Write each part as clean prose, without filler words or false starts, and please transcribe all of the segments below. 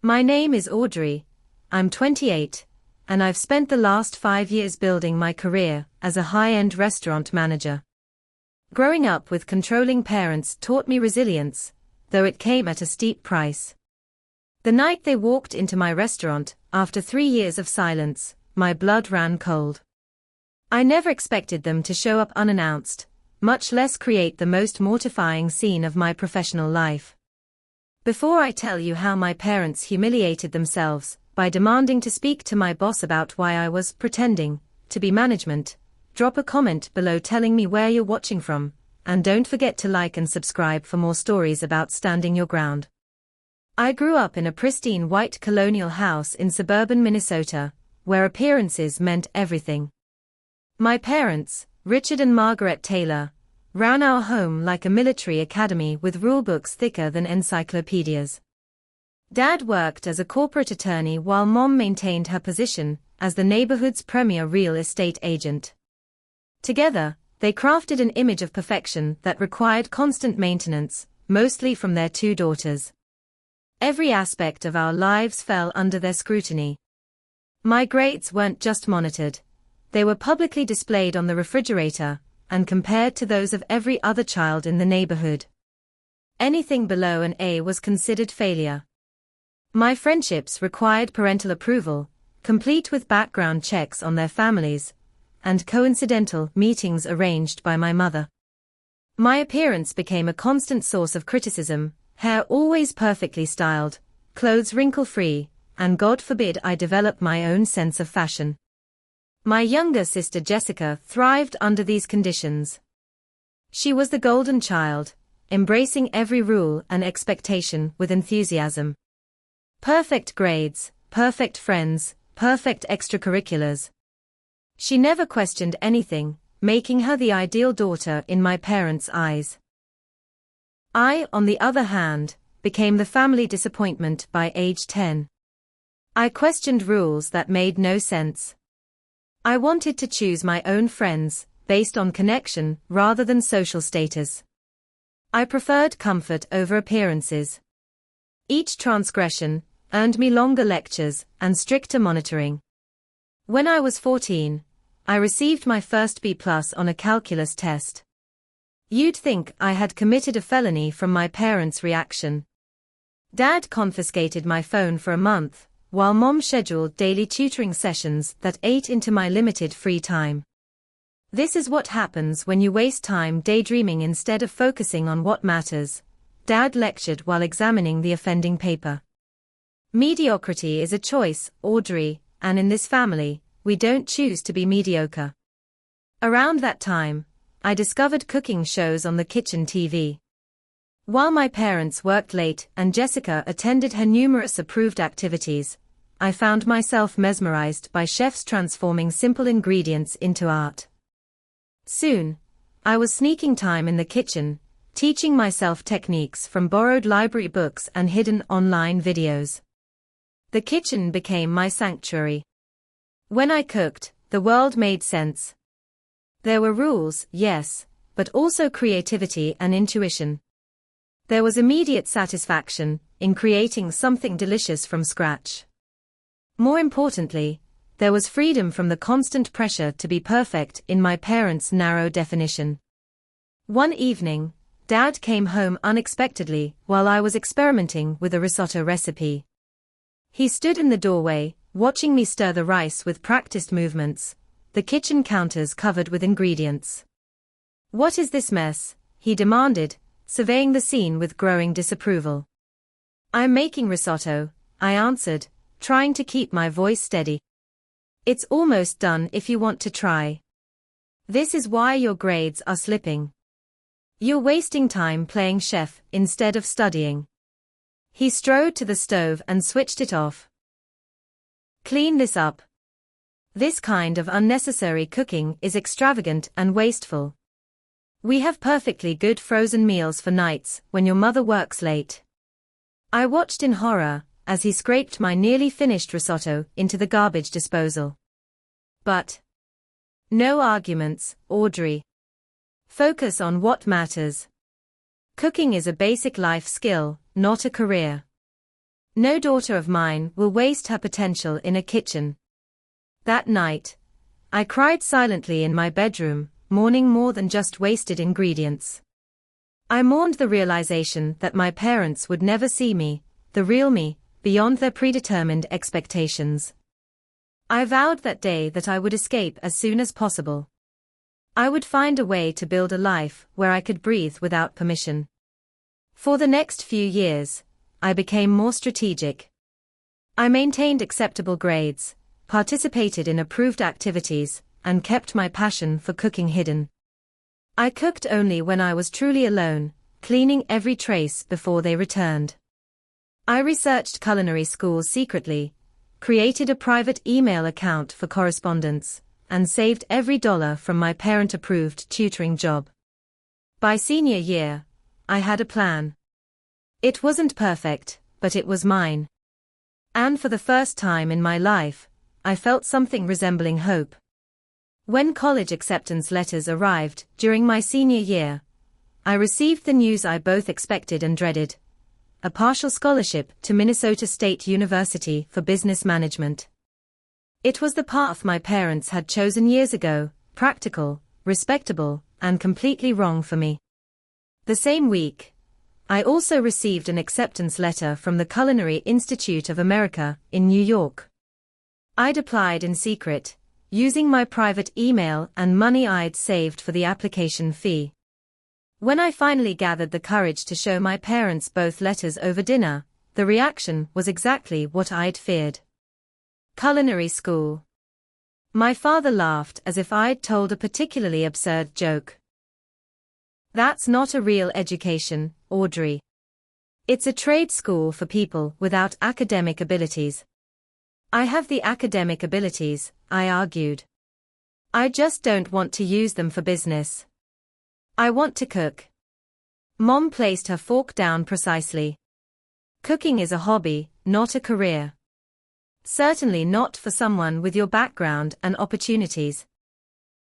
My name is Audrey. I'm 28, and I've spent the last 5 years building my career as a high-end restaurant manager. Growing up with controlling parents taught me resilience, though it came at a steep price. The night they walked into my restaurant, after 3 years of silence, my blood ran cold. I never expected them to show up unannounced, much less create the most mortifying scene of my professional life. Before I tell you how my parents humiliated themselves by demanding to speak to my boss about why I was pretending to be management, drop a comment below telling me where you're watching from, and don't forget to like and subscribe for more stories about standing your ground. I grew up in a pristine white colonial house in suburban Minnesota, where appearances meant everything. My parents, Richard and Margaret Taylor, ran our home like a military academy with rulebooks thicker than encyclopedias. Dad worked as a corporate attorney while Mom maintained her position as the neighborhood's premier real estate agent. Together, they crafted an image of perfection that required constant maintenance, mostly from their 2 daughters. Every aspect of our lives fell under their scrutiny. My grades weren't just monitored. They were publicly displayed on the refrigerator, and compared to those of every other child in the neighborhood. Anything below an A was considered failure. My friendships required parental approval, complete with background checks on their families, and coincidental meetings arranged by my mother. My appearance became a constant source of criticism, hair always perfectly styled, clothes wrinkle-free, and God forbid I develop my own sense of fashion. My younger sister Jessica thrived under these conditions. She was the golden child, embracing every rule and expectation with enthusiasm. Perfect grades, perfect friends, perfect extracurriculars. She never questioned anything, making her the ideal daughter in my parents' eyes. I, on the other hand, became the family disappointment by age 10. I questioned rules that made no sense. I wanted to choose my own friends, based on connection rather than social status. I preferred comfort over appearances. Each transgression earned me longer lectures and stricter monitoring. When I was 14, I received my first B+ on a calculus test. You'd think I had committed a felony from my parents' reaction. Dad confiscated my phone for a month, while Mom scheduled daily tutoring sessions that ate into my limited free time. This is what happens when you waste time daydreaming instead of focusing on what matters, Dad lectured while examining the offending paper. Mediocrity is a choice, Audrey, and in this family, we don't choose to be mediocre. Around that time, I discovered cooking shows on the kitchen TV. While my parents worked late and Jessica attended her numerous approved activities, I found myself mesmerized by chefs transforming simple ingredients into art. Soon, I was sneaking time in the kitchen, teaching myself techniques from borrowed library books and hidden online videos. The kitchen became my sanctuary. When I cooked, the world made sense. There were rules, yes, but also creativity and intuition. There was immediate satisfaction in creating something delicious from scratch. More importantly, there was freedom from the constant pressure to be perfect in my parents' narrow definition. One evening, Dad came home unexpectedly while I was experimenting with a risotto recipe. He stood in the doorway, watching me stir the rice with practiced movements, the kitchen counters covered with ingredients. "What is this mess?" he demanded, surveying the scene with growing disapproval. "I'm making risotto," I answered, trying to keep my voice steady. "It's almost done if you want to try. This is why your grades are slipping. You're wasting time playing chef instead of studying." He strode to the stove and switched it off. "Clean this up. This kind of unnecessary cooking is extravagant and wasteful. We have perfectly good frozen meals for nights when your mother works late." I watched in horror as he scraped my nearly finished risotto into the garbage disposal. But no arguments, Audrey. Focus on what matters. Cooking is a basic life skill, not a career. No daughter of mine will waste her potential in a kitchen. That night, I cried silently in my bedroom, mourning more than just wasted ingredients. I mourned the realization that my parents would never see me, the real me, beyond their predetermined expectations. I vowed that day that I would escape as soon as possible. I would find a way to build a life where I could breathe without permission. For the next few years, I became more strategic. I maintained acceptable grades, participated in approved activities, and kept my passion for cooking hidden. I cooked only when I was truly alone, cleaning every trace before they returned. I researched culinary schools secretly, created a private email account for correspondence, and saved every dollar from my parent-approved tutoring job. By senior year, I had a plan. It wasn't perfect, but it was mine. And for the first time in my life, I felt something resembling hope. When college acceptance letters arrived during my senior year, I received the news I both expected and dreaded: a partial scholarship to Minnesota State University for business management. It was the path my parents had chosen years ago, practical, respectable, and completely wrong for me. The same week, I also received an acceptance letter from the Culinary Institute of America in New York. I'd applied in secret, using my private email and money I'd saved for the application fee. When I finally gathered the courage to show my parents both letters over dinner, the reaction was exactly what I'd feared. Culinary school. My father laughed as if I'd told a particularly absurd joke. That's not a real education, Audrey. It's a trade school for people without academic abilities. I have the academic abilities, I argued. I just don't want to use them for business. I want to cook. Mom placed her fork down precisely. Cooking is a hobby, not a career. Certainly not for someone with your background and opportunities.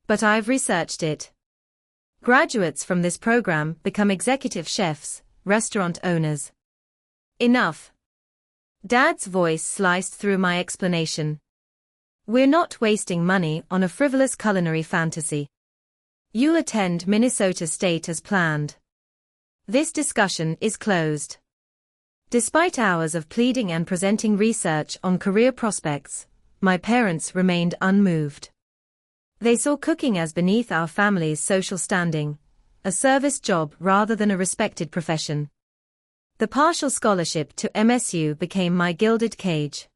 But I've researched it. Graduates from this program become executive chefs, restaurant owners. Enough. Dad's voice sliced through my explanation. We're not wasting money on a frivolous culinary fantasy. You'll attend Minnesota State as planned. This discussion is closed. Despite hours of pleading and presenting research on career prospects, my parents remained unmoved. They saw cooking as beneath our family's social standing, a service job rather than a respected profession. The partial scholarship to MSU became my gilded cage.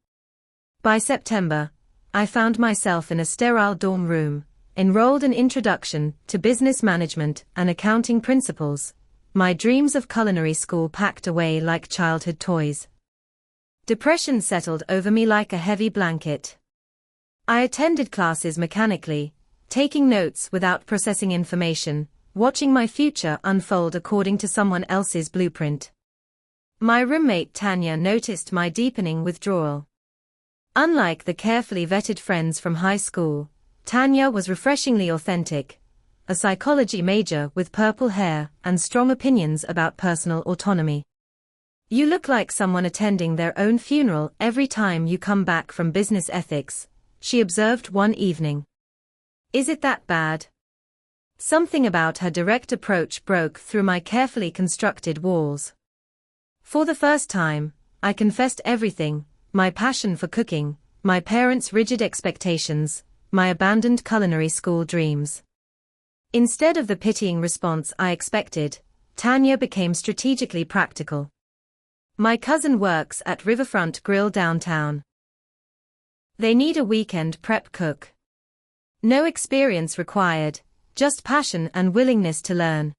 By September, I found myself in a sterile dorm room, enrolled in Introduction to Business Management and Accounting Principles, my dreams of culinary school packed away like childhood toys. Depression settled over me like a heavy blanket. I attended classes mechanically, taking notes without processing information, watching my future unfold according to someone else's blueprint. My roommate Tanya noticed my deepening withdrawal. Unlike the carefully vetted friends from high school, Tanya was refreshingly authentic, a psychology major with purple hair and strong opinions about personal autonomy. You look like someone attending their own funeral every time you come back from business ethics, she observed one evening. Is it that bad? Something about her direct approach broke through my carefully constructed walls. For the first time, I confessed everything: my passion for cooking, my parents' rigid expectations, my abandoned culinary school dreams. Instead of the pitying response I expected, Tanya became strategically practical. My cousin works at Riverfront Grill downtown. They need a weekend prep cook. No experience required, just passion and willingness to learn.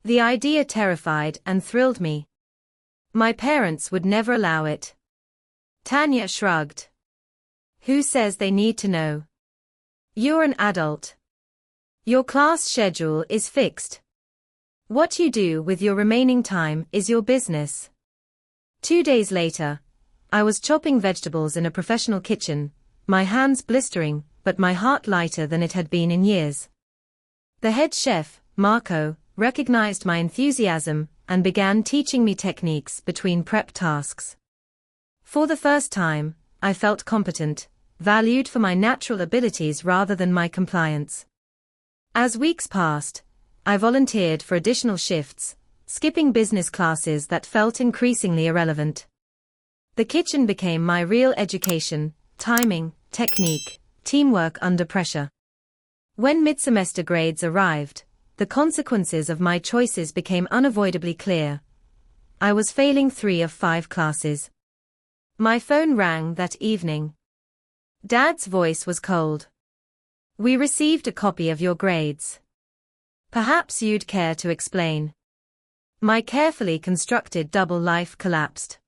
The idea terrified and thrilled me. My parents would never allow it. Tanya shrugged. Who says they need to know? You're an adult. Your class schedule is fixed. What you do with your remaining time is your business. 2 days later, I was chopping vegetables in a professional kitchen, my hands blistering, but my heart lighter than it had been in years. The head chef, Marco, recognized my enthusiasm and began teaching me techniques between prep tasks. For the first time, I felt competent, valued for my natural abilities rather than my compliance. As weeks passed, I volunteered for additional shifts, skipping business classes that felt increasingly irrelevant. The kitchen became my real education: timing, technique, teamwork under pressure. When mid-semester grades arrived, the consequences of my choices became unavoidably clear. I was failing 3 of 5 classes. My phone rang that evening. Dad's voice was cold. "We received a copy of your grades. Perhaps you'd care to explain." My carefully constructed double life collapsed.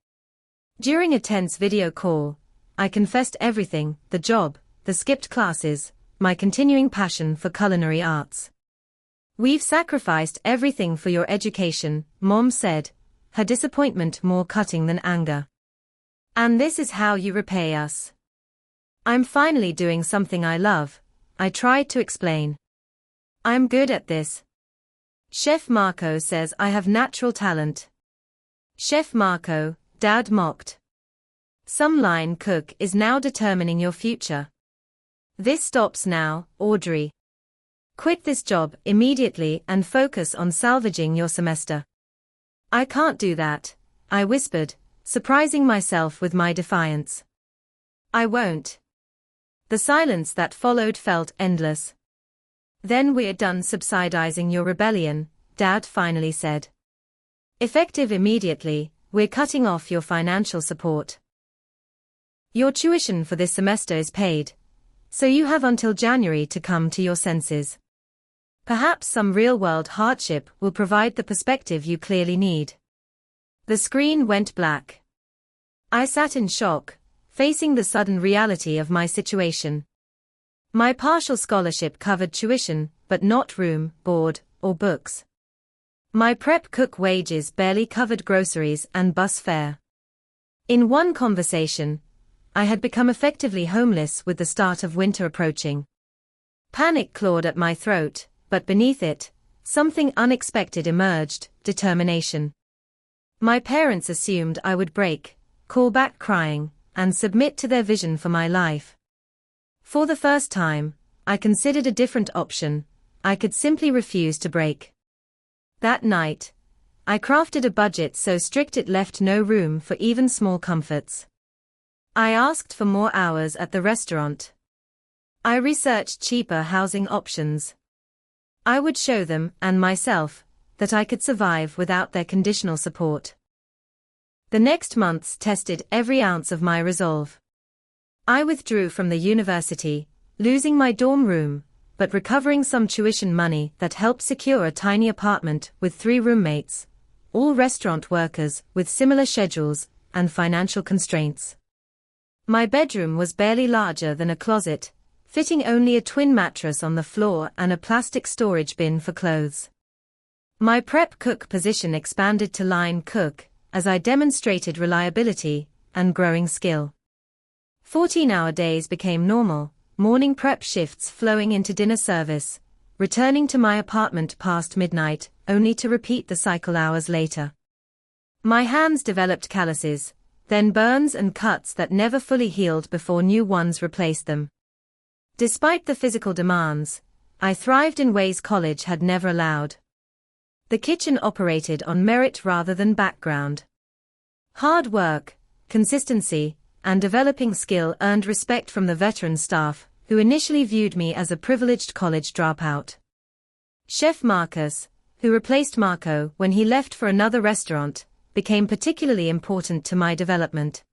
During a tense video call, I confessed everything: the job, the skipped classes, my continuing passion for culinary arts. "We've sacrificed everything for your education," Mom said, her disappointment more cutting than anger. "And this is how you repay us." "I'm finally doing something I love," I tried to explain. "I'm good at this. Chef Marco says I have natural talent." "Chef Marco," Dad mocked. "Some line cook is now determining your future. This stops now, Audrey. Quit this job immediately and focus on salvaging your semester." "I can't do that," I whispered, surprising myself with my defiance. "I won't." The silence that followed felt endless. "Then we're done subsidizing your rebellion," Dad finally said. "Effective immediately, we're cutting off your financial support. Your tuition for this semester is paid, so you have until January to come to your senses. Perhaps some real-world hardship will provide the perspective you clearly need." The screen went black. I sat in shock, facing the sudden reality of my situation. My partial scholarship covered tuition, but not room, board, or books. My prep cook wages barely covered groceries and bus fare. In one conversation, I had become effectively homeless with the start of winter approaching. Panic clawed at my throat, but beneath it, something unexpected emerged: determination. My parents assumed I would break, call back crying, and submit to their vision for my life. For the first time, I considered a different option: I could simply refuse to break. That night, I crafted a budget so strict it left no room for even small comforts. I asked for more hours at the restaurant. I researched cheaper housing options. I would show them, and myself, that I could survive without their conditional support. The next months tested every ounce of my resolve. I withdrew from the university, losing my dorm room, but recovering some tuition money that helped secure a tiny apartment with 3 roommates, all restaurant workers with similar schedules and financial constraints. My bedroom was barely larger than a closet, fitting only a twin mattress on the floor and a plastic storage bin for clothes. My prep cook position expanded to line cook, as I demonstrated reliability and growing skill. 14-hour days became normal, morning prep shifts flowing into dinner service, returning to my apartment past midnight, only to repeat the cycle hours later. My hands developed calluses, then burns and cuts that never fully healed before new ones replaced them. Despite the physical demands, I thrived in ways college had never allowed. The kitchen operated on merit rather than background. Hard work, consistency, and developing skill earned respect from the veteran staff, who initially viewed me as a privileged college dropout. Chef Marcus, who replaced Marco when he left for another restaurant, became particularly important to my development.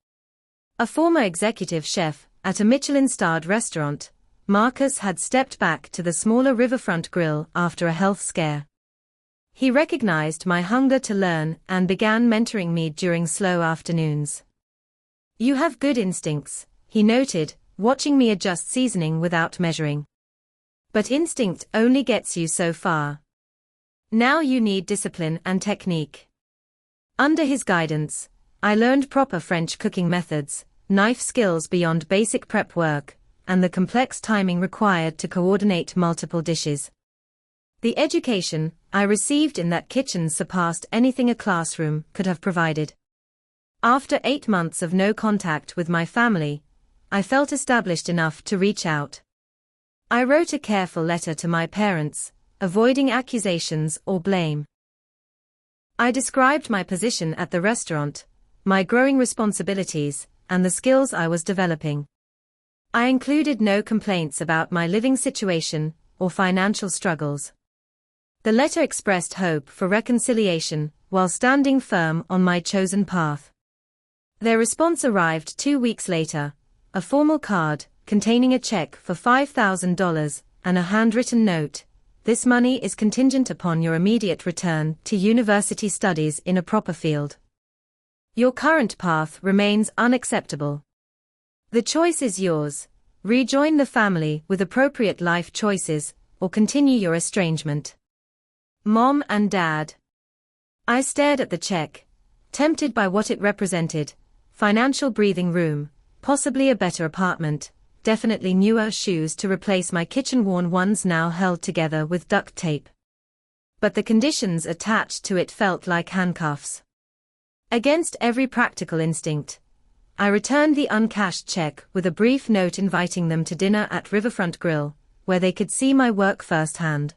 A former executive chef at a Michelin-starred restaurant, Marcus had stepped back to the smaller riverfront grill after a health scare. He recognized my hunger to learn and began mentoring me during slow afternoons. "You have good instincts," he noted, watching me adjust seasoning without measuring. "But instinct only gets you so far. Now you need discipline and technique." Under his guidance, I learned proper French cooking methods, knife skills beyond basic prep work, and the complex timing required to coordinate multiple dishes. The education I received in that kitchen surpassed anything a classroom could have provided. After 8 months of no contact with my family, I felt established enough to reach out. I wrote a careful letter to my parents, avoiding accusations or blame. I described my position at the restaurant, my growing responsibilities, and the skills I was developing. I included no complaints about my living situation or financial struggles. The letter expressed hope for reconciliation while standing firm on my chosen path. Their response arrived 2 weeks later, a formal card containing a check for $5,000 and a handwritten note. This money is contingent upon your immediate return to university studies in a proper field. Your current path remains unacceptable. The choice is yours: rejoin the family with appropriate life choices, or continue your estrangement. Mom and Dad. I stared at the check, tempted by what it represented: financial breathing room, possibly a better apartment, definitely newer shoes to replace my kitchen-worn ones now held together with duct tape. But the conditions attached to it felt like handcuffs. Against every practical instinct, I returned the uncashed check with a brief note inviting them to dinner at Riverfront Grill, where they could see my work firsthand.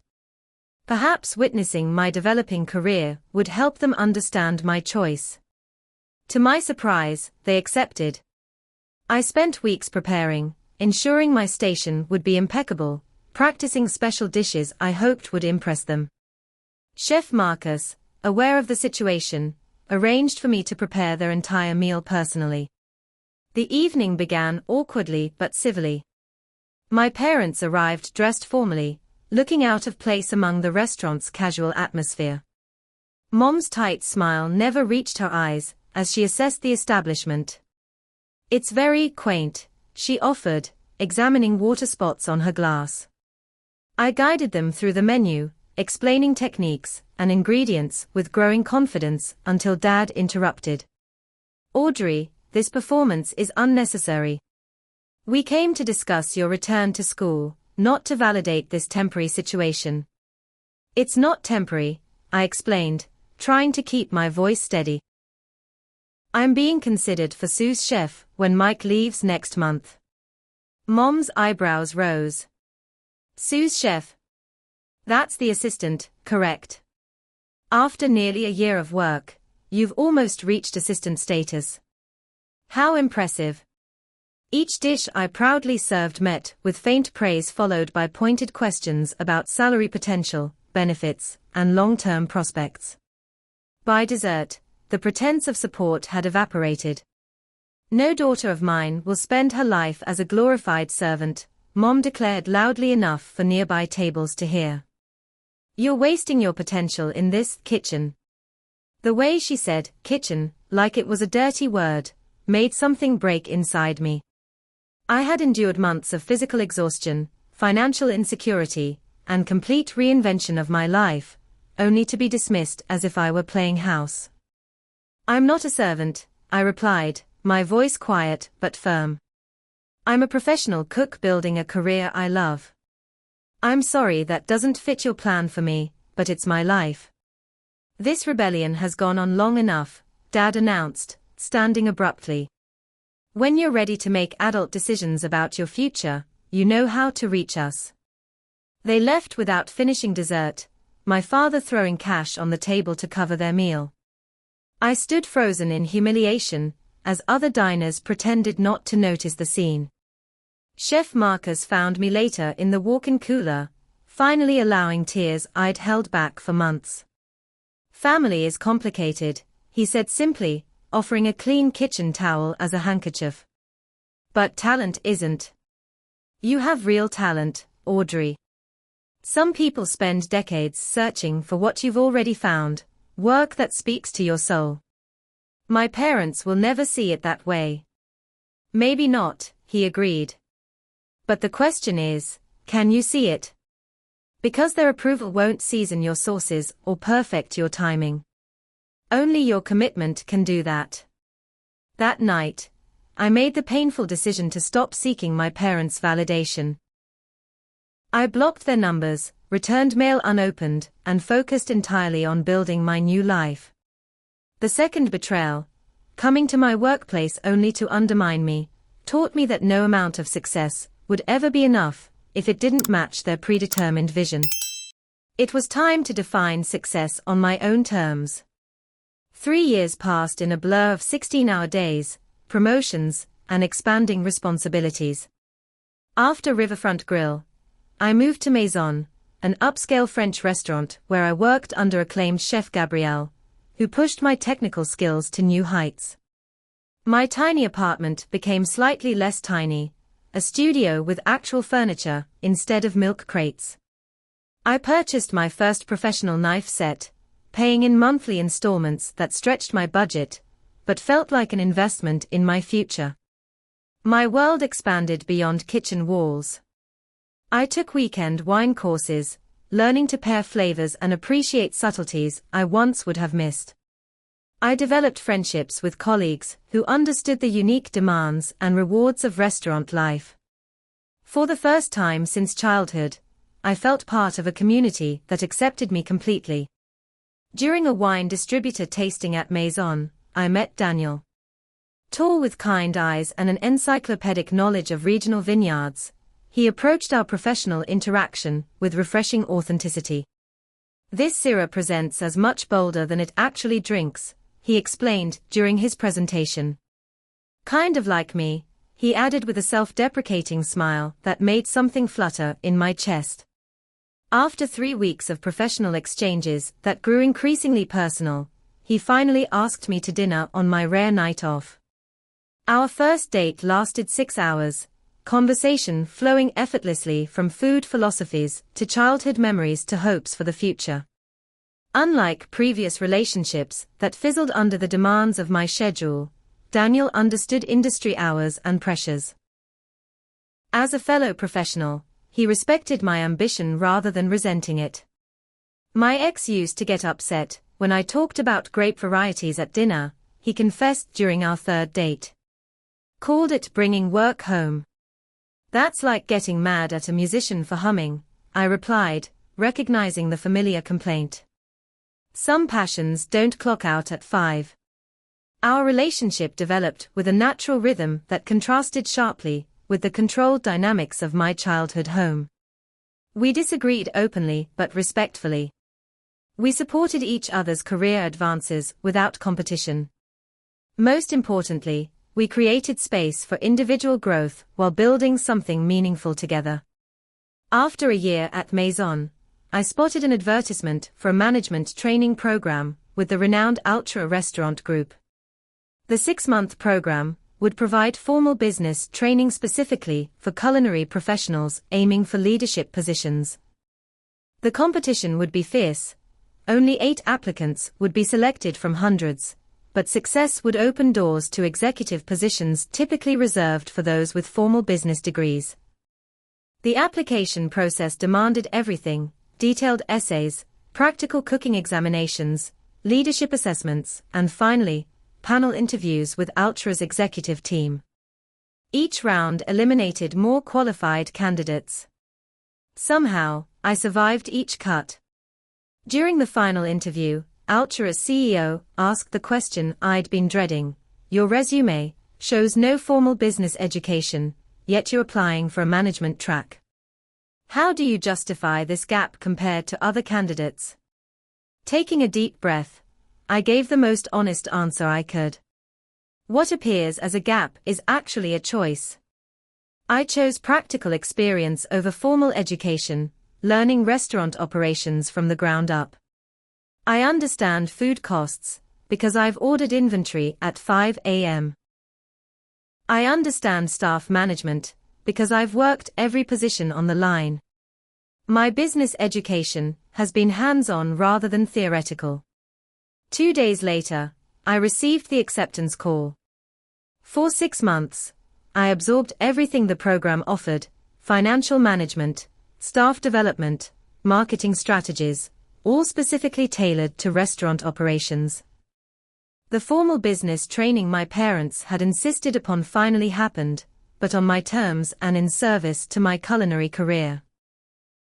Perhaps witnessing my developing career would help them understand my choice. To my surprise, they accepted. I spent weeks preparing, ensuring my station would be impeccable, practicing special dishes I hoped would impress them. Chef Marcus, aware of the situation, arranged for me to prepare their entire meal personally. The evening began awkwardly but civilly. My parents arrived dressed formally, looking out of place among the restaurant's casual atmosphere. Mom's tight smile never reached her eyes as she assessed the establishment. "It's very quaint," she offered, examining water spots on her glass. I guided them through the menu, explaining techniques and ingredients with growing confidence until Dad interrupted. "Audrey, this performance is unnecessary. We came to discuss your return to school, not to validate this temporary situation." "It's not temporary," I explained, trying to keep my voice steady. "I'm being considered for sous chef when Mike leaves next month." Mom's eyebrows rose. "Sous chef? That's the assistant, correct? After nearly a year of work, you've almost reached assistant status. How impressive." Each dish I proudly served met with faint praise followed by pointed questions about salary potential, benefits, and long-term prospects. By dessert, the pretense of support had evaporated. "No daughter of mine will spend her life as a glorified servant," Mom declared loudly enough for nearby tables to hear. "You're wasting your potential in this kitchen." The way she said kitchen, like it was a dirty word, made something break inside me. I had endured months of physical exhaustion, financial insecurity, and complete reinvention of my life, only to be dismissed as if I were playing house. "I'm not a servant," I replied, my voice quiet but firm. "I'm a professional cook building a career I love. I'm sorry that doesn't fit your plan for me, but it's my life." "This rebellion has gone on long enough," Dad announced, standing abruptly. "When you're ready to make adult decisions about your future, you know how to reach us." They left without finishing dessert, my father throwing cash on the table to cover their meal. I stood frozen in humiliation, as other diners pretended not to notice the scene. Chef Marcus found me later in the walk-in cooler, finally allowing tears I'd held back for months. "Family is complicated," he said simply, offering a clean kitchen towel as a handkerchief. "But talent isn't. You have real talent, Audrey. Some people spend decades searching for what you've already found, work that speaks to your soul. My parents will never see it that way." "Maybe not," he agreed. "But the question is, can you see it? Because their approval won't season your sauces or perfect your timing. Only your commitment can do that." That night, I made the painful decision to stop seeking my parents' validation. I blocked their numbers, returned mail unopened, and focused entirely on building my new life. The second betrayal, coming to my workplace only to undermine me, taught me that no amount of success would ever be enough if it didn't match their predetermined vision. It was time to define success on my own terms. 3 years passed in a blur of 16-hour days, promotions, and expanding responsibilities. After Riverfront Grill, I moved to Maison, an upscale French restaurant where I worked under acclaimed chef Gabrielle, who pushed my technical skills to new heights. My tiny apartment became slightly less tiny, a studio with actual furniture instead of milk crates. I purchased my first professional knife set, paying in monthly installments that stretched my budget, but felt like an investment in my future. My world expanded beyond kitchen walls. I took weekend wine courses, learning to pair flavors and appreciate subtleties I once would have missed. I developed friendships with colleagues who understood the unique demands and rewards of restaurant life. For the first time since childhood, I felt part of a community that accepted me completely. During a wine distributor tasting at Maison, I met Daniel. Tall with kind eyes and an encyclopedic knowledge of regional vineyards, he approached our professional interaction with refreshing authenticity. "This Syrah presents as much bolder than it actually drinks," he explained during his presentation. "Kind of like me," he added with a self-deprecating smile that made something flutter in my chest. After 3 weeks of professional exchanges that grew increasingly personal, he finally asked me to dinner on my rare night off. Our first date lasted 6 hours, conversation flowing effortlessly from food philosophies to childhood memories to hopes for the future. Unlike previous relationships that fizzled under the demands of my schedule, Daniel understood industry hours and pressures. As a fellow professional, he respected my ambition rather than resenting it. My ex used to get upset when I talked about grape varieties at dinner, he confessed during our third date. Called it bringing work home. "That's like getting mad at a musician for humming," I replied, recognizing the familiar complaint. Some passions don't clock out at 5. Our relationship developed with a natural rhythm that contrasted sharply with the controlled dynamics of my childhood home. We disagreed openly but respectfully. We supported each other's career advances without competition. Most importantly, we created space for individual growth while building something meaningful together. After a year at Maison, I spotted an advertisement for a management training program with the renowned Ultra Restaurant Group. The 6-month program would provide formal business training specifically for culinary professionals aiming for leadership positions. The competition would be fierce. Only 8 applicants would be selected from hundreds, but success would open doors to executive positions typically reserved for those with formal business degrees. The application process demanded everything: detailed essays, practical cooking examinations, leadership assessments, and finally, panel interviews with Ultra's executive team. Each round eliminated more qualified candidates. Somehow, I survived each cut. During the final interview, Ultra's CEO asked the question I'd been dreading: "Your resume shows no formal business education, yet you're applying for a management track. How do you justify this gap compared to other candidates?" Taking a deep breath, I gave the most honest answer I could. What appears as a gap is actually a choice. I chose practical experience over formal education, learning restaurant operations from the ground up. I understand food costs, because I've ordered inventory at 5 a.m. I understand staff management, because I've worked every position on the line. My business education has been hands-on rather than theoretical. 2 days later, I received the acceptance call. For 6 months, I absorbed everything the program offered: financial management, staff development, marketing strategies, all specifically tailored to restaurant operations. The formal business training my parents had insisted upon finally happened, but on my terms and in service to my culinary career.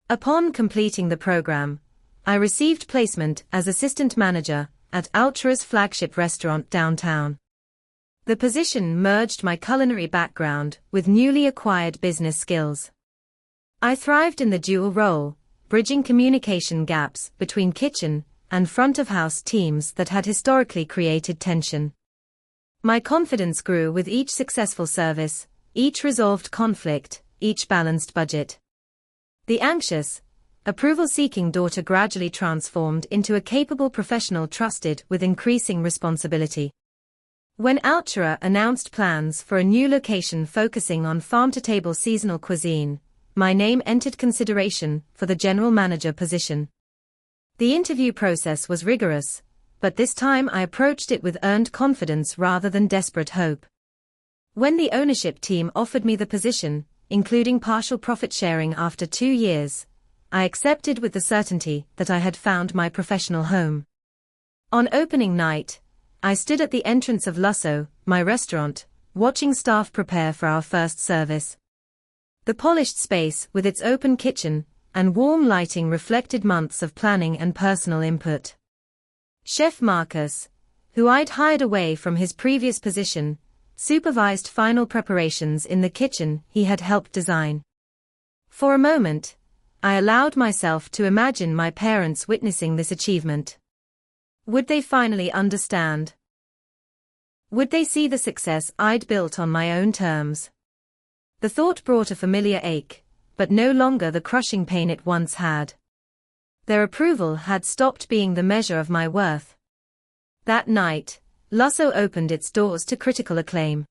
Upon completing the program, I received placement as assistant manager at Ultra's flagship restaurant downtown. The position merged my culinary background with newly acquired business skills. I thrived in the dual role, bridging communication gaps between kitchen and front-of-house teams that had historically created tension. My confidence grew with each successful service, each resolved conflict, each balanced budget. The anxious, approval-seeking daughter gradually transformed into a capable professional trusted with increasing responsibility. When Altura announced plans for a new location focusing on farm-to-table seasonal cuisine, my name entered consideration for the general manager position. The interview process was rigorous, but this time I approached it with earned confidence rather than desperate hope. When the ownership team offered me the position, including partial profit sharing after 2 years, I accepted with the certainty that I had found my professional home. On opening night, I stood at the entrance of Lusso, my restaurant, watching staff prepare for our first service. The polished space with its open kitchen and warm lighting reflected months of planning and personal input. Chef Marcus, who I'd hired away from his previous position, supervised final preparations in the kitchen he had helped design. For a moment, I allowed myself to imagine my parents witnessing this achievement. Would they finally understand? Would they see the success I'd built on my own terms? The thought brought a familiar ache, but no longer the crushing pain it once had. Their approval had stopped being the measure of my worth. That night, Lusso opened its doors to critical acclaim.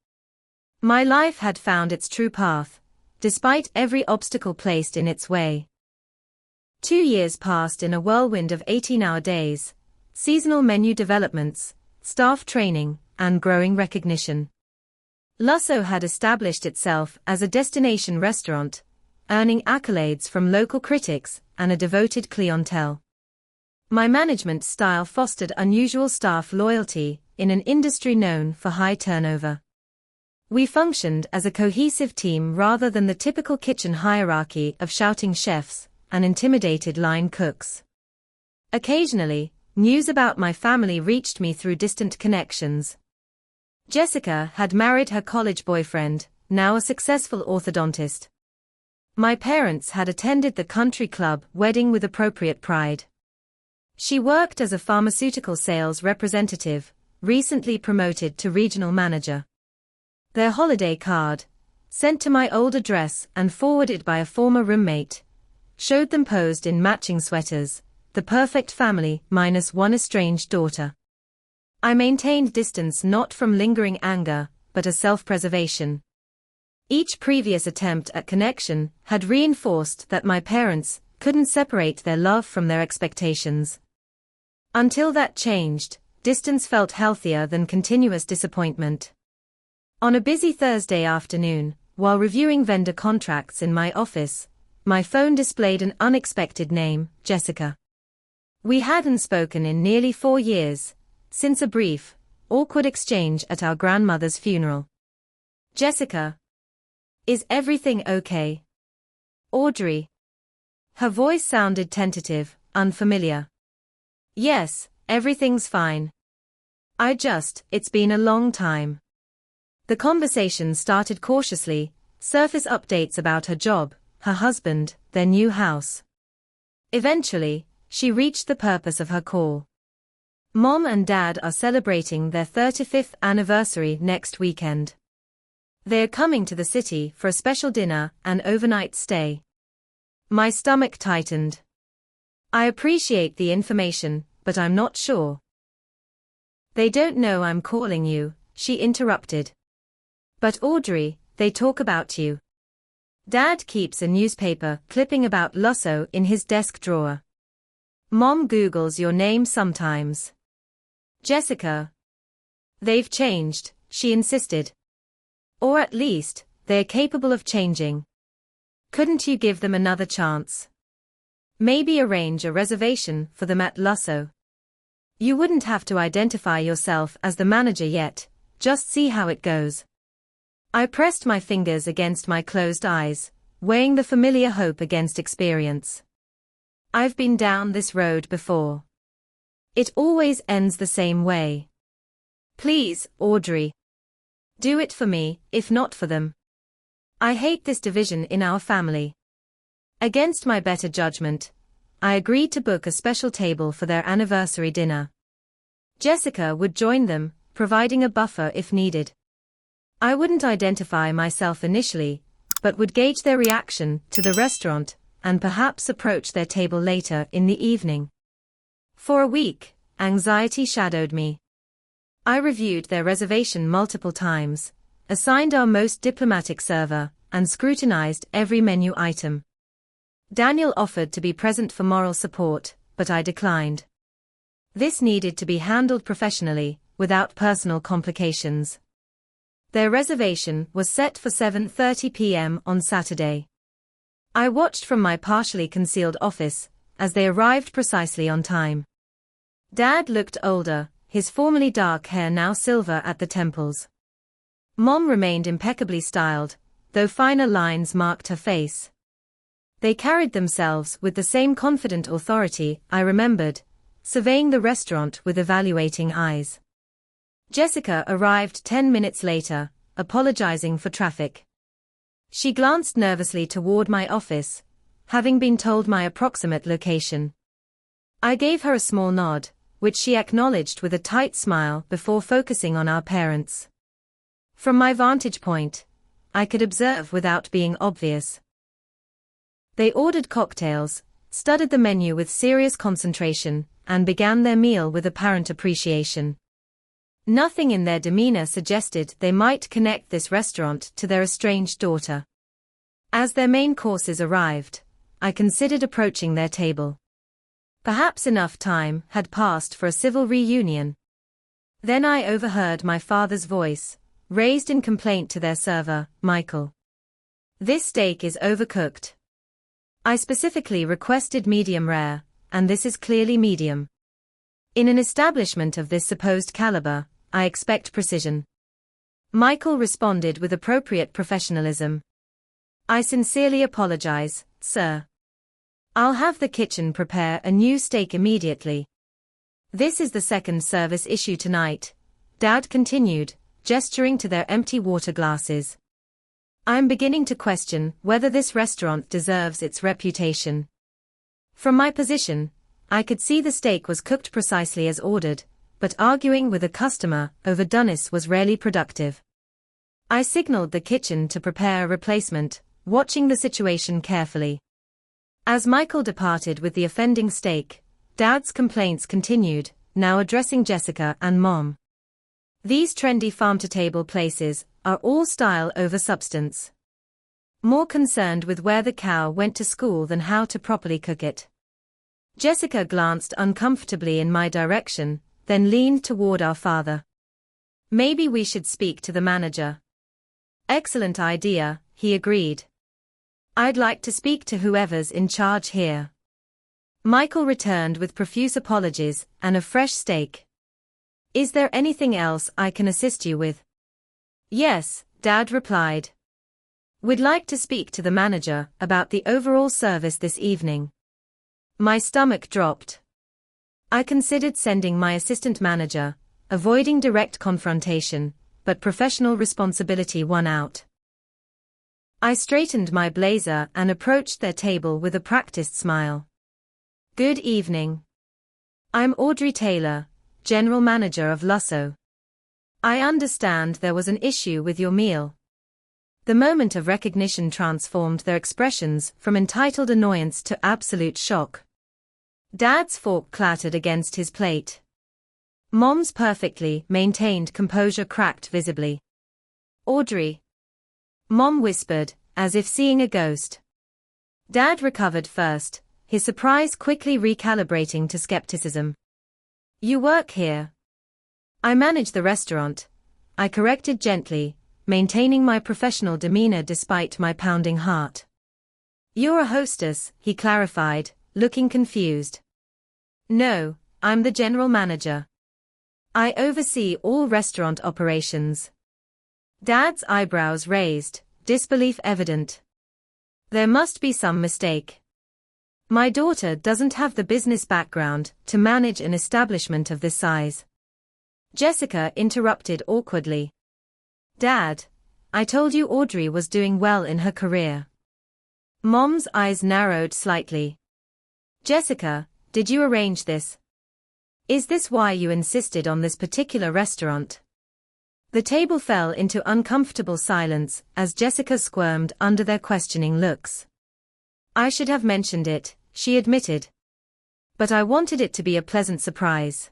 My life had found its true path, despite every obstacle placed in its way. 2 years passed in a whirlwind of 18-hour days, seasonal menu developments, staff training, and growing recognition. Lusso had established itself as a destination restaurant, earning accolades from local critics and a devoted clientele. My management style fostered unusual staff loyalty in an industry known for high turnover. We functioned as a cohesive team rather than the typical kitchen hierarchy of shouting chefs and intimidated line cooks. Occasionally, news about my family reached me through distant connections. Jessica had married her college boyfriend, now a successful orthodontist. My parents had attended the country club wedding with appropriate pride. She worked as a pharmaceutical sales representative, recently promoted to regional manager. Their holiday card, sent to my old address and forwarded by a former roommate, showed them posed in matching sweaters, the perfect family minus one estranged daughter. I maintained distance not from lingering anger, but a self-preservation. Each previous attempt at connection had reinforced that my parents couldn't separate their love from their expectations. Until that changed, distance felt healthier than continuous disappointment. On a busy Thursday afternoon, while reviewing vendor contracts in my office, my phone displayed an unexpected name, Jessica. We hadn't spoken in nearly 4 years, since a brief, awkward exchange at our grandmother's funeral. Jessica. Is everything okay? Audrey. Her voice sounded tentative, unfamiliar. Yes, everything's fine. It's been a long time. The conversation started cautiously, surface updates about her job, her husband, their new house. Eventually, she reached the purpose of her call. Mom and Dad are celebrating their 35th anniversary next weekend. They are coming to the city for a special dinner and overnight stay. My stomach tightened. I appreciate the information, but I'm not sure. They don't know I'm calling you, she interrupted. But Audrey, they talk about you. Dad keeps a newspaper clipping about Lusso in his desk drawer. Mom Googles your name sometimes. Jessica. They've changed, she insisted. Or at least, they're capable of changing. Couldn't you give them another chance? Maybe arrange a reservation for them at Lusso. You wouldn't have to identify yourself as the manager yet, just see how it goes. I pressed my fingers against my closed eyes, weighing the familiar hope against experience. I've been down this road before. It always ends the same way. Please, Audrey. Do it for me, if not for them. I hate this division in our family. Against my better judgment, I agreed to book a special table for their anniversary dinner. Jessica would join them, providing a buffer if needed. I wouldn't identify myself initially, but would gauge their reaction to the restaurant, and perhaps approach their table later in the evening. For a week, anxiety shadowed me. I reviewed their reservation multiple times, assigned our most diplomatic server, and scrutinized every menu item. Daniel offered to be present for moral support, but I declined. This needed to be handled professionally, without personal complications. Their reservation was set for 7:30 p.m. on Saturday. I watched from my partially concealed office, as they arrived precisely on time. Dad looked older, his formerly dark hair now silver at the temples. Mom remained impeccably styled, though finer lines marked her face. They carried themselves with the same confident authority I remembered, surveying the restaurant with evaluating eyes. Jessica arrived 10 minutes later, apologizing for traffic. She glanced nervously toward my office, having been told my approximate location. I gave her a small nod, which she acknowledged with a tight smile before focusing on our parents. From my vantage point, I could observe without being obvious. They ordered cocktails, studied the menu with serious concentration, and began their meal with apparent appreciation. Nothing in their demeanor suggested they might connect this restaurant to their estranged daughter. As their main courses arrived, I considered approaching their table. Perhaps enough time had passed for a civil reunion. Then I overheard my father's voice, raised in complaint to their server, Michael. This steak is overcooked. I specifically requested medium rare, and this is clearly medium. In an establishment of this supposed caliber, I expect precision. Michael responded with appropriate professionalism. I sincerely apologize, sir. I'll have the kitchen prepare a new steak immediately. This is the second service issue tonight, Dad continued, gesturing to their empty water glasses. I'm beginning to question whether this restaurant deserves its reputation. From my position, I could see the steak was cooked precisely as ordered, but arguing with a customer over doneness was rarely productive. I signaled the kitchen to prepare a replacement, watching the situation carefully. As Michael departed with the offending steak, Dad's complaints continued, now addressing Jessica and Mom. These trendy farm-to-table places are all style over substance. More concerned with where the cow went to school than how to properly cook it. Jessica glanced uncomfortably in my direction, then leaned toward our father. Maybe we should speak to the manager. Excellent idea, he agreed. I'd like to speak to whoever's in charge here. Michael returned with profuse apologies and a fresh steak. Is there anything else I can assist you with? Yes, Dad replied. We'd like to speak to the manager about the overall service this evening. My stomach dropped. I considered sending my assistant manager, avoiding direct confrontation, but professional responsibility won out. I straightened my blazer and approached their table with a practiced smile. Good evening. I'm Audrey Taylor, General Manager of Lusso. I understand there was an issue with your meal. The moment of recognition transformed their expressions from entitled annoyance to absolute shock. Dad's fork clattered against his plate. Mom's perfectly maintained composure cracked visibly. Audrey. Mom whispered, as if seeing a ghost. Dad recovered first, his surprise quickly recalibrating to skepticism. You work here. I manage the restaurant, I corrected gently, maintaining my professional demeanor despite my pounding heart. You're a hostess, he clarified, looking confused. No, I'm the general manager. I oversee all restaurant operations. Dad's eyebrows raised, disbelief evident. There must be some mistake. My daughter doesn't have the business background to manage an establishment of this size. Jessica interrupted awkwardly. Dad, I told you Audrey was doing well in her career. Mom's eyes narrowed slightly. Jessica, did you arrange this? Is this why you insisted on this particular restaurant? The table fell into uncomfortable silence as Jessica squirmed under their questioning looks. I should have mentioned it, she admitted. But I wanted it to be a pleasant surprise.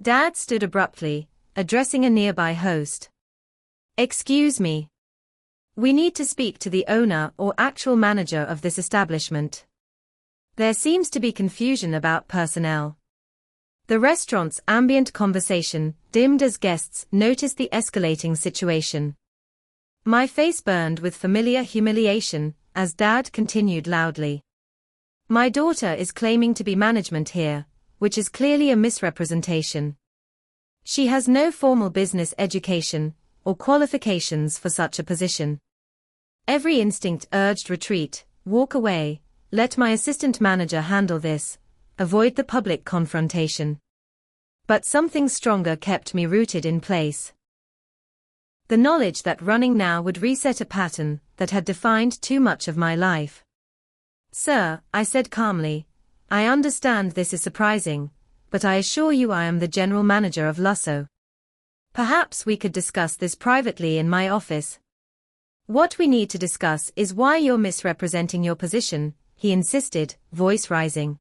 Dad stood abruptly, addressing a nearby host. Excuse me. We need to speak to the owner or actual manager of this establishment. There seems to be confusion about personnel. The restaurant's ambient conversation dimmed as guests noticed the escalating situation. My face burned with familiar humiliation as Dad continued loudly. My daughter is claiming to be management here, which is clearly a misrepresentation. She has no formal business education or qualifications for such a position. Every instinct urged retreat, walk away, let my assistant manager handle this, avoid the public confrontation. But something stronger kept me rooted in place. The knowledge that running now would reset a pattern that had defined too much of my life. Sir, I said calmly, I understand this is surprising, but I assure you I am the general manager of Lusso. Perhaps we could discuss this privately in my office. What we need to discuss is why you're misrepresenting your position, he insisted, voice rising.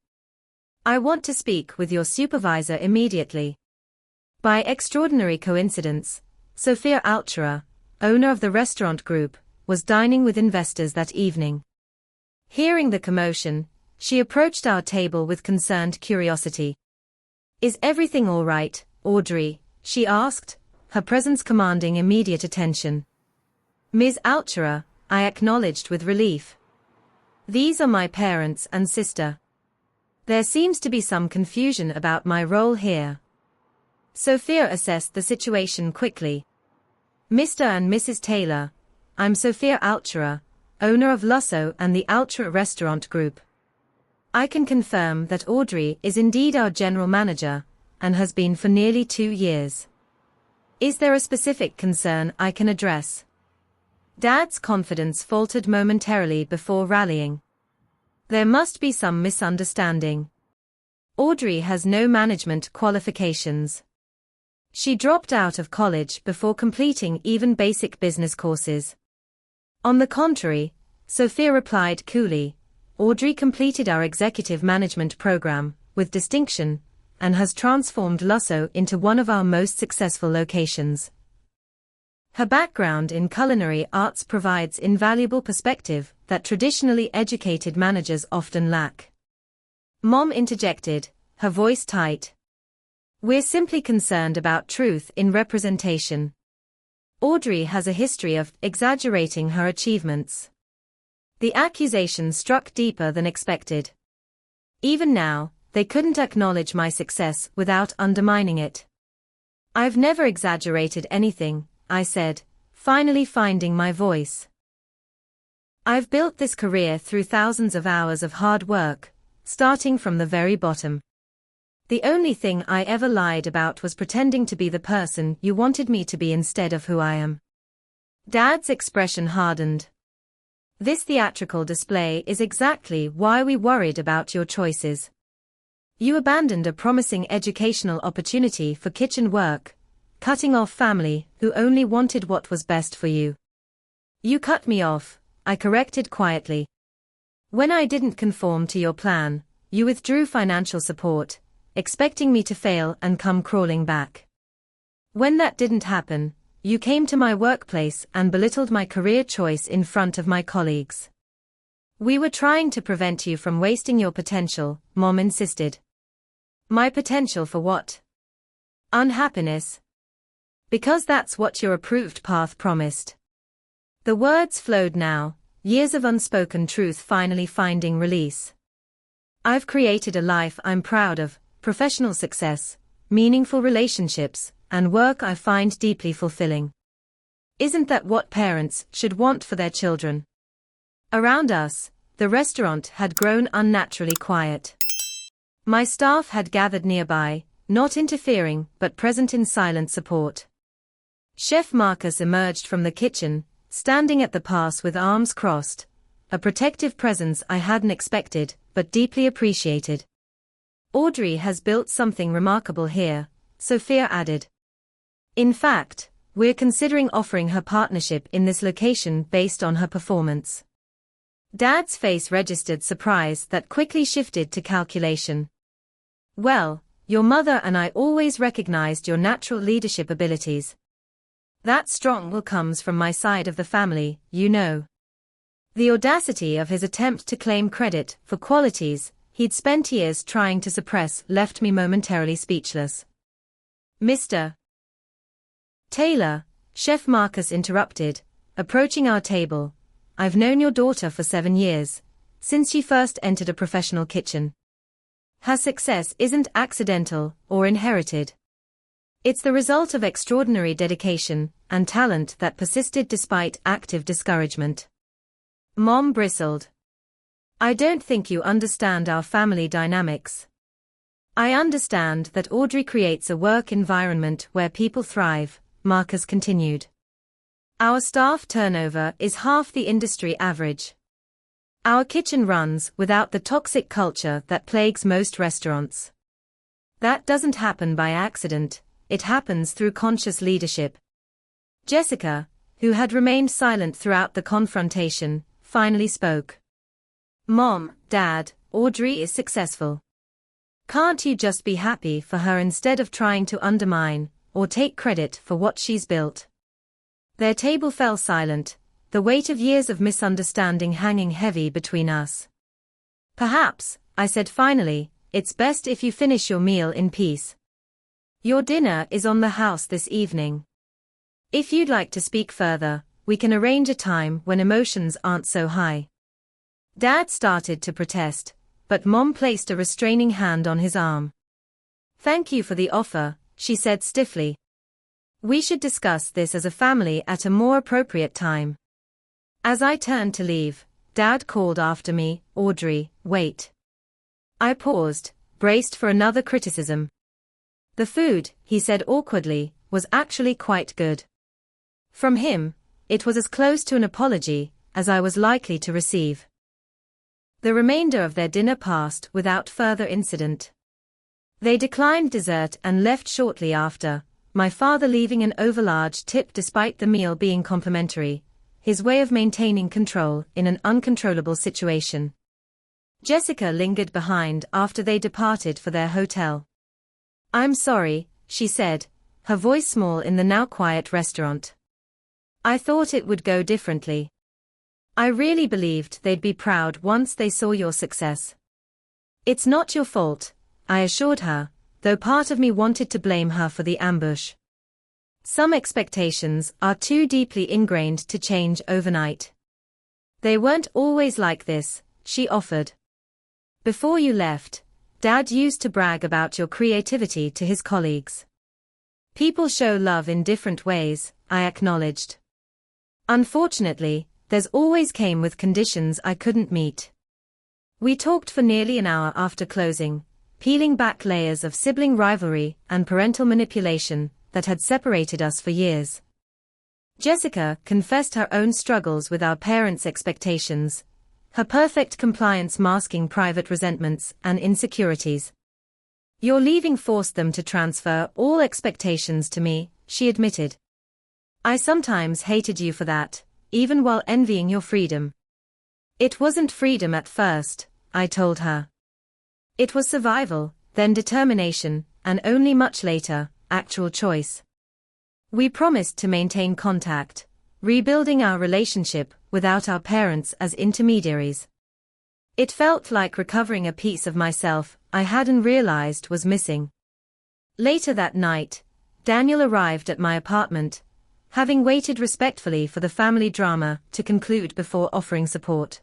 I want to speak with your supervisor immediately. By extraordinary coincidence, Sophia Altura, owner of the restaurant group, was dining with investors that evening. Hearing the commotion, she approached our table with concerned curiosity. Is everything all right, Audrey? She asked, her presence commanding immediate attention. Ms. Altura, I acknowledged with relief. These are my parents and sister. There seems to be some confusion about my role here. Sophia assessed the situation quickly. Mr. and Mrs. Taylor, I'm Sophia Altura, owner of Lusso and the Altura Restaurant Group. I can confirm that Audrey is indeed our general manager, and has been for nearly 2 years. Is there a specific concern I can address? Dad's confidence faltered momentarily before rallying. There must be some misunderstanding. Audrey has no management qualifications. She dropped out of college before completing even basic business courses. On the contrary, Sophia replied coolly, Audrey completed our executive management program with distinction and has transformed Lusso into one of our most successful locations. Her background in culinary arts provides invaluable perspective that traditionally educated managers often lack. Mom interjected, her voice tight. We're simply concerned about truth in representation. Audrey has a history of exaggerating her achievements. The accusation struck deeper than expected. Even now, they couldn't acknowledge my success without undermining it. I've never exaggerated anything, I said, finally finding my voice. I've built this career through thousands of hours of hard work, starting from the very bottom. The only thing I ever lied about was pretending to be the person you wanted me to be instead of who I am. Dad's expression hardened. This theatrical display is exactly why we worried about your choices. You abandoned a promising educational opportunity for kitchen work, cutting off family who only wanted what was best for you. You cut me off, I corrected quietly. When I didn't conform to your plan, you withdrew financial support, expecting me to fail and come crawling back. When that didn't happen, you came to my workplace and belittled my career choice in front of my colleagues. We were trying to prevent you from wasting your potential, Mom insisted. My potential for what? Unhappiness. Because that's what your approved path promised. The words flowed now, years of unspoken truth finally finding release. I've created a life I'm proud of, professional success, meaningful relationships, and work I find deeply fulfilling. Isn't that what parents should want for their children? Around us, the restaurant had grown unnaturally quiet. My staff had gathered nearby, not interfering but present in silent support. Chef Marcus emerged from the kitchen, standing at the pass with arms crossed, a protective presence I hadn't expected, but deeply appreciated. Audrey has built something remarkable here, Sophia added. In fact, we're considering offering her partnership in this location based on her performance. Dad's face registered surprise that quickly shifted to calculation. Well, your mother and I always recognized your natural leadership abilities. That strong will comes from my side of the family, you know. The audacity of his attempt to claim credit for qualities he'd spent years trying to suppress left me momentarily speechless. Mr. Taylor, Chef Marcus interrupted, approaching our table. I've known your daughter for 7 years, since she first entered a professional kitchen. Her success isn't accidental or inherited. It's the result of extraordinary dedication and talent that persisted despite active discouragement. Mom bristled. I don't think you understand our family dynamics. I understand that Audrey creates a work environment where people thrive, Marcus continued. Our staff turnover is half the industry average. Our kitchen runs without the toxic culture that plagues most restaurants. That doesn't happen by accident, it happens through conscious leadership. Jessica, who had remained silent throughout the confrontation, finally spoke. Mom, Dad, Audrey is successful. Can't you just be happy for her instead of trying to undermine or take credit for what she's built? Their table fell silent, the weight of years of misunderstanding hanging heavy between us. Perhaps, I said finally, it's best if you finish your meal in peace. Your dinner is on the house this evening. If you'd like to speak further, we can arrange a time when emotions aren't so high. Dad started to protest, but Mom placed a restraining hand on his arm. Thank you for the offer, she said stiffly. We should discuss this as a family at a more appropriate time. As I turned to leave, Dad called after me, Audrey, wait. I paused, braced for another criticism. The food, he said awkwardly, was actually quite good. From him, it was as close to an apology as I was likely to receive. The remainder of their dinner passed without further incident. They declined dessert and left shortly after, my father leaving an overlarge tip despite the meal being complimentary, his way of maintaining control in an uncontrollable situation. Jessica lingered behind after they departed for their hotel. I'm sorry, she said, her voice small in the now quiet restaurant. I thought it would go differently. I really believed they'd be proud once they saw your success. It's not your fault, I assured her, though part of me wanted to blame her for the ambush. Some expectations are too deeply ingrained to change overnight. They weren't always like this, she offered. Before you left, Dad used to brag about your creativity to his colleagues. People show love in different ways, I acknowledged. Unfortunately, theirs always came with conditions I couldn't meet. We talked for nearly an hour after closing, peeling back layers of sibling rivalry and parental manipulation that had separated us for years. Jessica confessed her own struggles with our parents' expectations, her perfect compliance masking private resentments and insecurities. Your leaving forced them to transfer all expectations to me, she admitted. I sometimes hated you for that, even while envying your freedom. It wasn't freedom at first, I told her. It was survival, then determination, and only much later, actual choice. We promised to maintain contact, rebuilding our relationship without our parents as intermediaries. It felt like recovering a piece of myself I hadn't realized was missing. Later that night, Daniel arrived at my apartment, having waited respectfully for the family drama to conclude before offering support.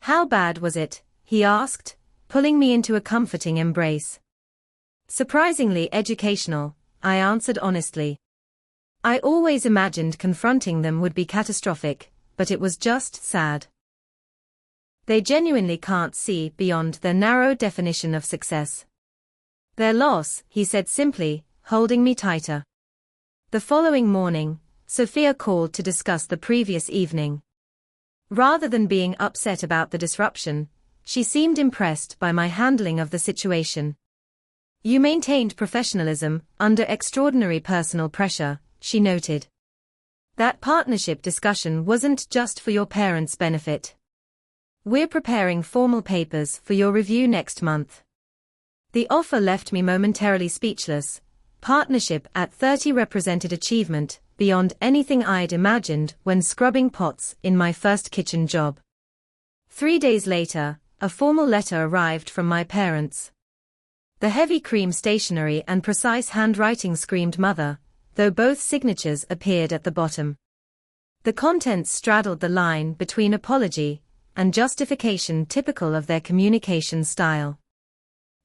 How bad was it? He asked, pulling me into a comforting embrace. Surprisingly educational, I answered honestly. I always imagined confronting them would be catastrophic, but it was just sad. They genuinely can't see beyond their narrow definition of success. Their loss, he said simply, holding me tighter. The following morning, Sophia called to discuss the previous evening. Rather than being upset about the disruption, she seemed impressed by my handling of the situation. You maintained professionalism under extraordinary personal pressure, she noted. That partnership discussion wasn't just for your parents' benefit. We're preparing formal papers for your review next month. The offer left me momentarily speechless. Partnership at 30 represented achievement beyond anything I'd imagined when scrubbing pots in my first kitchen job. 3 days later, a formal letter arrived from my parents. The heavy cream stationery and precise handwriting screamed mother, though both signatures appeared at the bottom. The contents straddled the line between apology and justification typical of their communication style.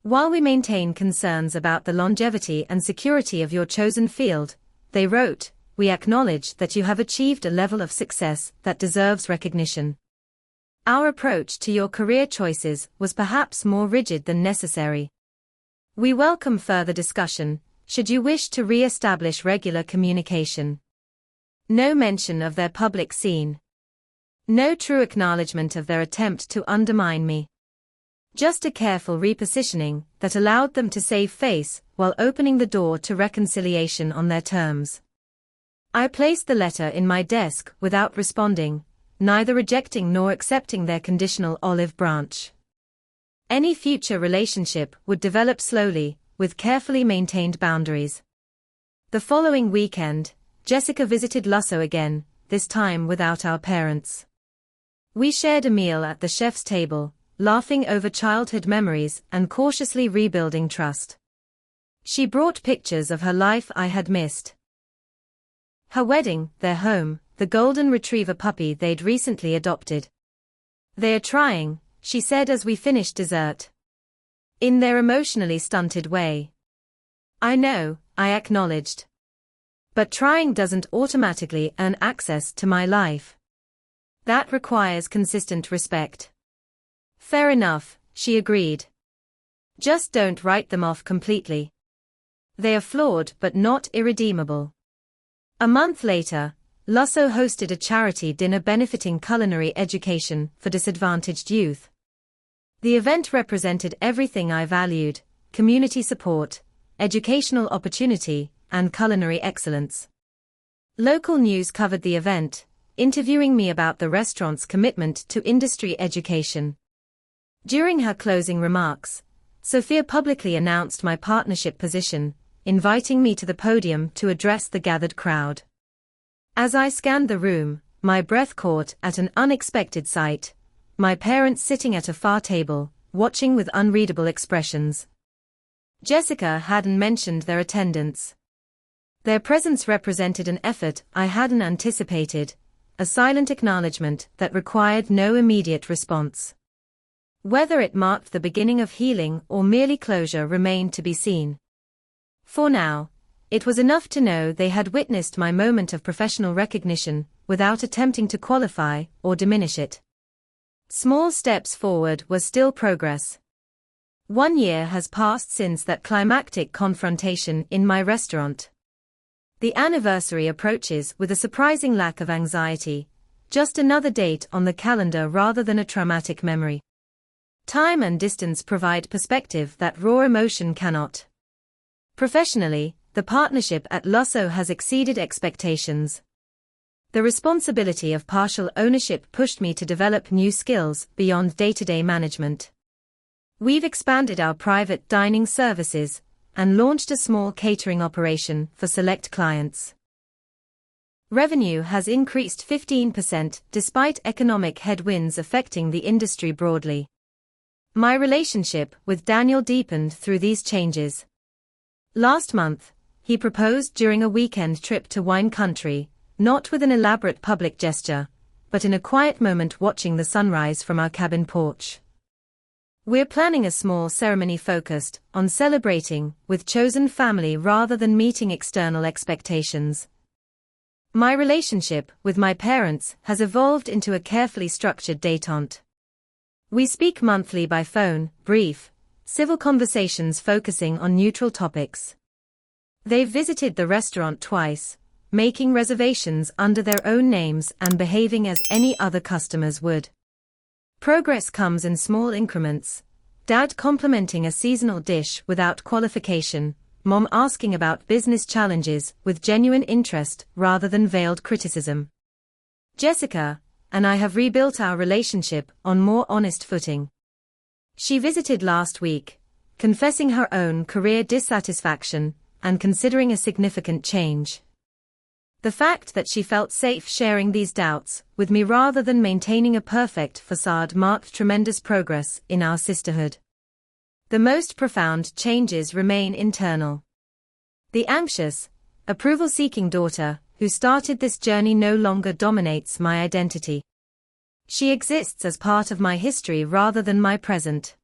While we maintain concerns about the longevity and security of your chosen field, they wrote, we acknowledge that you have achieved a level of success that deserves recognition. Our approach to your career choices was perhaps more rigid than necessary. We welcome further discussion, should you wish to re-establish regular communication. No mention of their public scene. No true acknowledgement of their attempt to undermine me. Just a careful repositioning that allowed them to save face while opening the door to reconciliation on their terms. I placed the letter in my desk without responding, neither rejecting nor accepting their conditional olive branch. Any future relationship would develop slowly, with carefully maintained boundaries. The following weekend, Jessica visited Lusso again, this time without our parents. We shared a meal at the chef's table, laughing over childhood memories and cautiously rebuilding trust. She brought pictures of her life I had missed. Her wedding, their home, the golden retriever puppy they'd recently adopted. They are trying, she said as we finished dessert. In their emotionally stunted way. I know, I acknowledged. But trying doesn't automatically earn access to my life. That requires consistent respect. Fair enough, she agreed. Just don't write them off completely. They are flawed but not irredeemable. A month later, Lusso hosted a charity dinner benefiting culinary education for disadvantaged youth. The event represented everything I valued: community support, educational opportunity, and culinary excellence. Local news covered the event, interviewing me about the restaurant's commitment to industry education. During her closing remarks, Sophia publicly announced my partnership position, inviting me to the podium to address the gathered crowd. As I scanned the room, my breath caught at an unexpected sight: my parents sitting at a far table, watching with unreadable expressions. Jessica hadn't mentioned their attendance. Their presence represented an effort I hadn't anticipated, a silent acknowledgement that required no immediate response. Whether it marked the beginning of healing or merely closure remained to be seen. For now, it was enough to know they had witnessed my moment of professional recognition, without attempting to qualify or diminish it. Small steps forward was still progress. 1 year has passed since that climactic confrontation in my restaurant. The anniversary approaches with a surprising lack of anxiety, just another date on the calendar rather than a traumatic memory. Time and distance provide perspective that raw emotion cannot. Professionally, the partnership at Lusso has exceeded expectations. The responsibility of partial ownership pushed me to develop new skills beyond day-to-day management. We've expanded our private dining services and launched a small catering operation for select clients. Revenue has increased 15% despite economic headwinds affecting the industry broadly. My relationship with Daniel deepened through these changes. Last month, he proposed during a weekend trip to wine country, not with an elaborate public gesture, but in a quiet moment watching the sunrise from our cabin porch. We're planning a small ceremony focused on celebrating with chosen family rather than meeting external expectations. My relationship with my parents has evolved into a carefully structured détente. We speak monthly by phone, brief, civil conversations focusing on neutral topics. They've visited the restaurant twice, making reservations under their own names and behaving as any other customers would. Progress comes in small increments. Dad complimenting a seasonal dish without qualification, Mom asking about business challenges with genuine interest rather than veiled criticism. Jessica and I have rebuilt our relationship on more honest footing. She visited last week, confessing her own career dissatisfaction and considering a significant change. The fact that she felt safe sharing these doubts with me rather than maintaining a perfect facade marked tremendous progress in our sisterhood. The most profound changes remain internal. The anxious, approval-seeking daughter who started this journey no longer dominates my identity. She exists as part of my history rather than my present.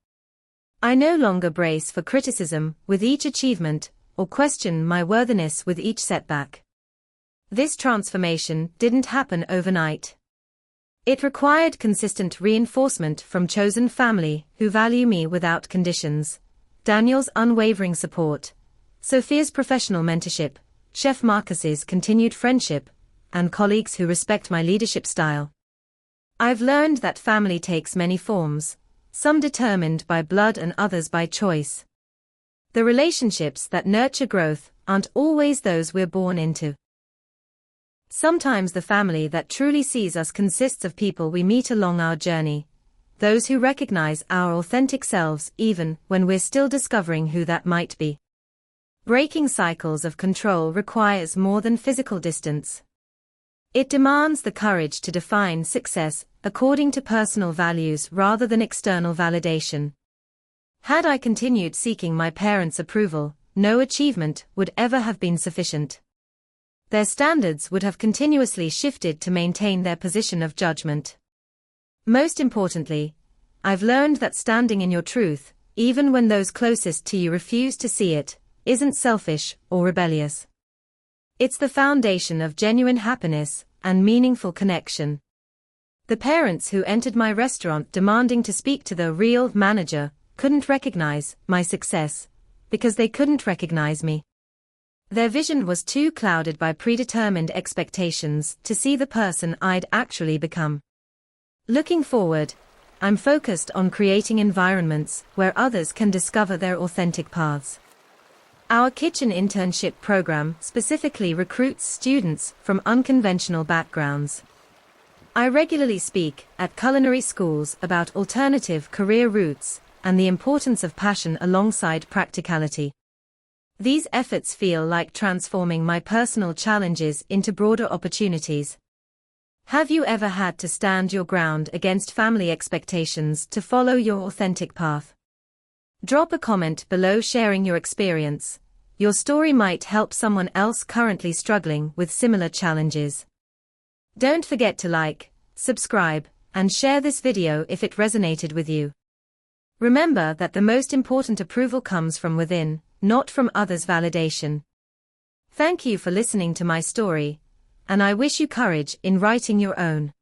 I no longer brace for criticism with each achievement or question my worthiness with each setback. This transformation didn't happen overnight. It required consistent reinforcement from chosen family who value me without conditions, Daniel's unwavering support, Sophia's professional mentorship, Chef Marcus's continued friendship, and colleagues who respect my leadership style. I've learned that family takes many forms, some determined by blood and others by choice. The relationships that nurture growth aren't always those we're born into. Sometimes the family that truly sees us consists of people we meet along our journey, those who recognize our authentic selves even when we're still discovering who that might be. Breaking cycles of control requires more than physical distance. It demands the courage to define success according to personal values rather than external validation. Had I continued seeking my parents' approval, no achievement would ever have been sufficient. Their standards would have continuously shifted to maintain their position of judgment. Most importantly, I've learned that standing in your truth, even when those closest to you refuse to see it, isn't selfish or rebellious. It's the foundation of genuine happiness and meaningful connection. The parents who entered my restaurant demanding to speak to the real manager couldn't recognize my success because they couldn't recognize me. Their vision was too clouded by predetermined expectations to see the person I'd actually become. Looking forward, I'm focused on creating environments where others can discover their authentic paths. Our kitchen internship program specifically recruits students from unconventional backgrounds. I regularly speak at culinary schools about alternative career routes and the importance of passion alongside practicality. These efforts feel like transforming my personal challenges into broader opportunities. Have you ever had to stand your ground against family expectations to follow your authentic path? Drop a comment below sharing your experience. Your story might help someone else currently struggling with similar challenges. Don't forget to like, subscribe, and share this video if it resonated with you. Remember that the most important approval comes from within, not from others' validation. Thank you for listening to my story, and I wish you courage in writing your own.